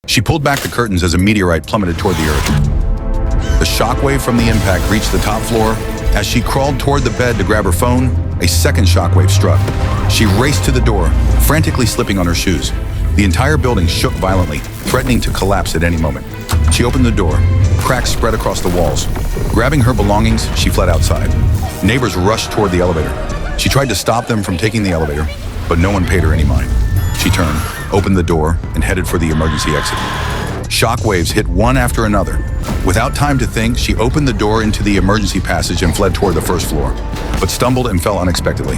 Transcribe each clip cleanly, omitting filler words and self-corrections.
She pulled back the curtains as a meteorite plummeted toward the earth. The shockwave from the impact reached the top floor. As she crawled toward the bed to grab her phone, a second shockwave struck. She raced to the door, frantically slipping on her shoes. The entire building shook violently, threatening to collapse at any moment. She opened the door. Cracks spread across the walls. Grabbing her belongings, she fled outside. Neighbors rushed toward the elevator. She tried to stop them from taking the elevator, but no one paid her any mind. She turned, opened the door, and headed for the emergency exit. Shockwaves hit one after another. Without time to think, she opened the door into the emergency passage and fled toward the first floor, but stumbled and fell unexpectedly.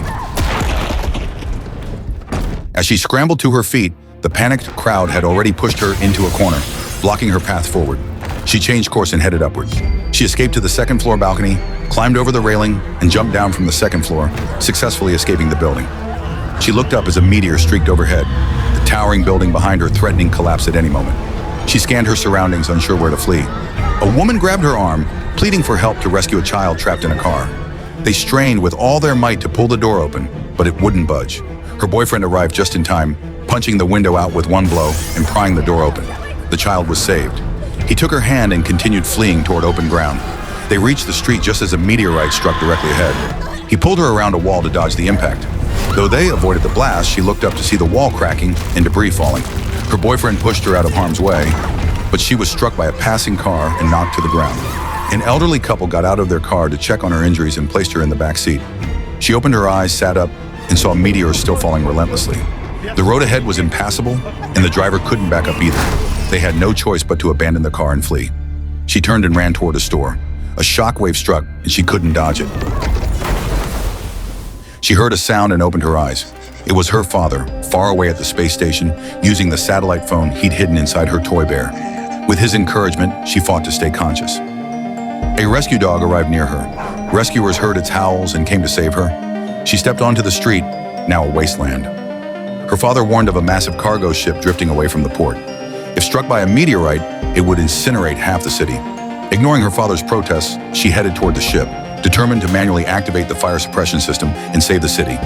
As she scrambled to her feet, the panicked crowd had already pushed her into a corner, blocking her path forward. She changed course and headed upward. She escaped to the second floor balcony, climbed over the railing, and jumped down from the second floor, successfully escaping the building. She looked up as a meteor streaked overhead, the towering building behind her threatening collapse at any moment. She scanned her surroundings, unsure where to flee. A woman grabbed her arm, pleading for help to rescue a child trapped in a car. They strained with all their might to pull the door open, but it wouldn't budge. Her boyfriend arrived just in time, punching the window out with one blow and prying the door open. The child was saved. He took her hand and continued fleeing toward open ground. They reached the street just as a meteorite struck directly ahead. He pulled her around a wall to dodge the impact. Though they avoided the blast, she looked up to see the wall cracking and debris falling. Her boyfriend pushed her out of harm's way, but she was struck by a passing car and knocked to the ground. An elderly couple got out of their car to check on her injuries and placed her in the back seat. She opened her eyes, sat up, and saw meteors still falling relentlessly. The road ahead was impassable, and the driver couldn't back up either. They had no choice but to abandon the car and flee. She turned and ran toward a store. A shockwave struck, and she couldn't dodge it. She heard a sound and opened her eyes. It was her father, far away at the space station, using the satellite phone he'd hidden inside her toy bear. With his encouragement, she fought to stay conscious. A rescue dog arrived near her. Rescuers heard its howls and came to save her. She stepped onto the street, now a wasteland. Her father warned of a massive cargo ship drifting away from the port. If struck by a meteorite, it would incinerate half the city. Ignoring her father's protests, she headed toward the ship, determined to manually activate the fire suppression system and save the city.